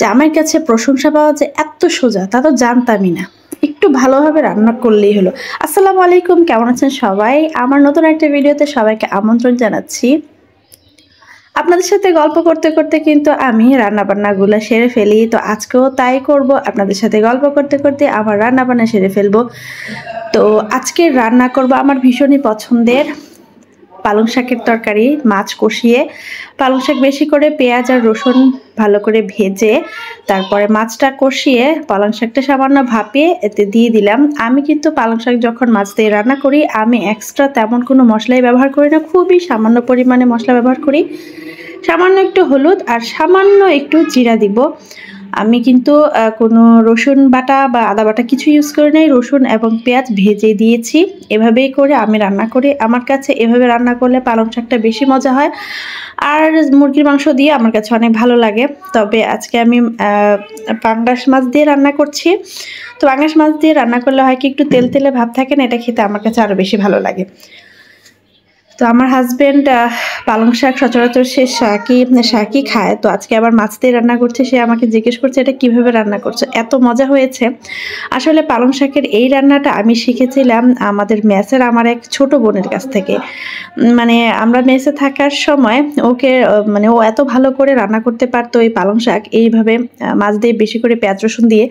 যে আমার কাছে প্রশংসা পাওয়া যে এত সোজা তা তো জানতামই না। একটু ভালোভাবে রান্না করলেই হলো। আসসালামু আলাইকুম, কেমন আছেন সবাই? আমার নতুন একটা ভিডিওতে সবাইকে আমন্ত্রণ জানাচ্ছি। আপনাদের সাথে গল্প করতে করতে কিন্তু আমি রান্নাবান্নাগুলো সেরে ফেলি। তো আজকেও তাই করব। আপনাদের সাথে গল্প করতে করতে আমার রান্নাবান্না সেরে ফেলবো। তো আজকে রান্না করব আমার ভীষণই পছন্দের পালং শাকের তরকারি, মাছ কষিয়ে। পালং শাক বেশি করে পেঁয়াজ আর রসুন ভালো করে ভেজে তারপরে মাছটা কষিয়ে পালং শাকটা সামান্য ভাপিয়ে এতে দিয়ে দিলাম। আমি কিন্তু পালং শাক যখন মাছ দিয়ে রান্না করি আমি এক্সট্রা তেমন কোনো মশলাই ব্যবহার করি না, খুবই সামান্য পরিমাণে মশলা ব্যবহার করি। সামান্য একটু হলুদ আর সামান্য একটু জিরা দিব। আমি কিন্তু কোনো রসুন বাটা বা আদা বাটা কিছু ইউজ করি নাই, রসুন এবং পেঁয়াজ ভেজে দিয়েছি। এভাবেই করে আমি রান্না করি। আমার কাছে এভাবে রান্না করলে পালং শাকটা বেশি মজা হয়। আর মুরগির মাংস দিয়ে আমার কাছে অনেক ভালো লাগে। তবে আজকে আমি পাঙ্গাস মাছ দিয়ে রান্না করছি। তো পাঙ্গাস মাছ দিয়ে রান্না করলে হয় কি একটু তেল তেলে ভাব থাকে না, এটা খেতে আমার কাছে আরও বেশি ভালো লাগে। তো আমার হাজব্যান্ড পালং শাক সচরাচর সে শাকই খায়। তো আজকে আবার মাছ দিয়ে রান্না করছে, সে আমাকে জিজ্ঞেস করছে এটা কিভাবে রান্না করছো, এত মজা হয়েছে। আসলে পালং শাকের এই রান্নাটা আমি শিখেছিলাম আমাদের মেসের আমার এক ছোট বোনের কাছ থেকে। মানে আমরা মেসে থাকার সময় ওকে মানে ও এত ভালো করে রান্না করতে পারতো এই পালং শাক, এইভাবে মাছ দিয়ে বেশি করে পেঁয়াজ রসুন দিয়ে।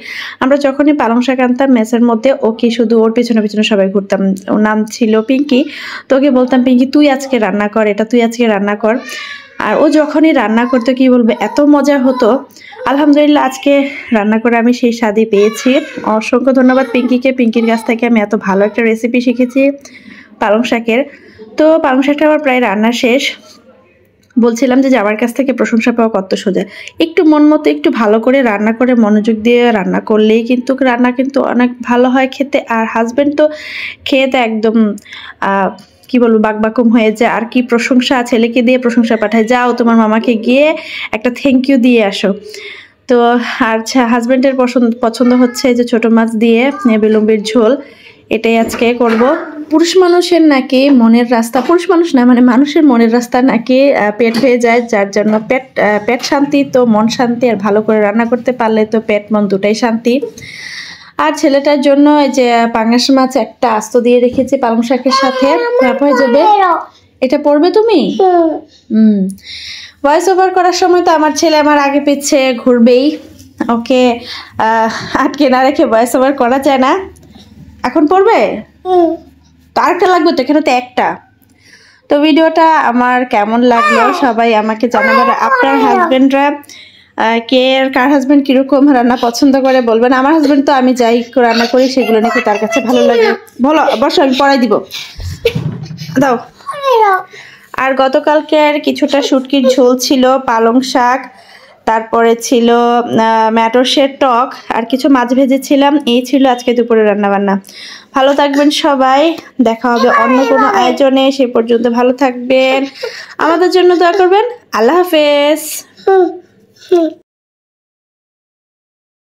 আমরা যখনই পালং শাক আনতাম মেসের মধ্যে ওকে শুধু ওর পেছনে পেছনে সবাই ঘুরতাম। ওর নাম ছিল পিঙ্কি। তো ওকে বলতাম পিঙ্কি তুই আজকে রান্না কর, এটা তুই আজকে রান্না কর। আর ও যখনই রান্না করতো কি বলবো এত মজা হতো। আলহামদুলিল্লাহ আজকে রান্না করে আমি সেই স্বাদই পেয়েছি। অসংখ্য ধন্যবাদ পিঙ্কিকে, পিঙ্কির কাছ থেকে আমি এত ভালো একটা রেসিপি শিখেছি পালং শাকের। তো পালং শাকটা আমার প্রায় রান্না শেষ। বলছিলাম যে আমার কাছ থেকে প্রশংসা পাওয়া কত সোজা। একটু মন মতো একটু ভালো করে রান্না করে মনোযোগ দিয়ে রান্না করলেই কিন্তু রান্না কিন্তু অনেক ভালো হয় খেতে। আর হাজব্যান্ড তো খেতে একদম কি বলবো বাকবাকুম হয়ে যায়। আর কি প্রশংসা, ছেলেকে দিয়ে প্রশংসা পাঠায়, যাও তোমার মামাকে গিয়ে একটা থ্যাংক ইউ দিয়ে আসো। তো আর হাজব্যান্ডের পছন্দ হচ্ছে যে ছোট মাছ দিয়ে বিলম্বির ঝোল, এটাই আজকে করব। পুরুষ মানুষের নাকি মনের রাস্তা, পুরুষ মানুষ না মানে মানুষের মনের রাস্তা নাকি পেট হয়ে যায়, যার জন্য পেট শান্তি তো মন শান্তি। আর ভালো করে রান্না করতে পারলে তো পেট মন দুটাই শান্তি। আর ছেলেটার জন্য এই যে পাঙ্গাস মাছ একটা আস্ত দিয়ে রেখেছি পালং শাকের সাথে, হয়ে যাবে। এটা পড়বে তুমি? ভয়েস ওভার করার সময় তো আমার ছেলে আমার আগে পিছে ঘুরবেই, ওকে আটকে না রেখে ভয়েস ওভার করা যায় না। এখন পড়বে তো আরেকটা লাগবে তো, এখানে তো একটা। তো ভিডিওটা আমার কেমন লাগলো সবাই আমাকে জানাবেন। আপনার হাজবেন্ডরা কার হাজবেন্ড কিরকম রান্না পছন্দ করে বলবেন। আমার হাজবেন্ড তো আমি যাই রান্না করি সেগুলো নাকি তার কাছে ভালো লাগে। বলো বসো, আমি পড়াই দিব, দাও। আর গতকালকের কিছুটা শুটকির ঝোল ছিল, পালং শাক, তারপরে ছিল ম্যাটোসের টক, আর কিছু মাছ ভেজেছিলাম। এই ছিল আজকে দুপুরে রান্নাবান্না। ভালো থাকবেন সবাই, দেখা হবে অন্য কোনো আয়োজনে। সে পর্যন্ত ভালো থাকবেন, আমাদের জন্য দোয়া করবেন। আল্লাহ হাফেজ।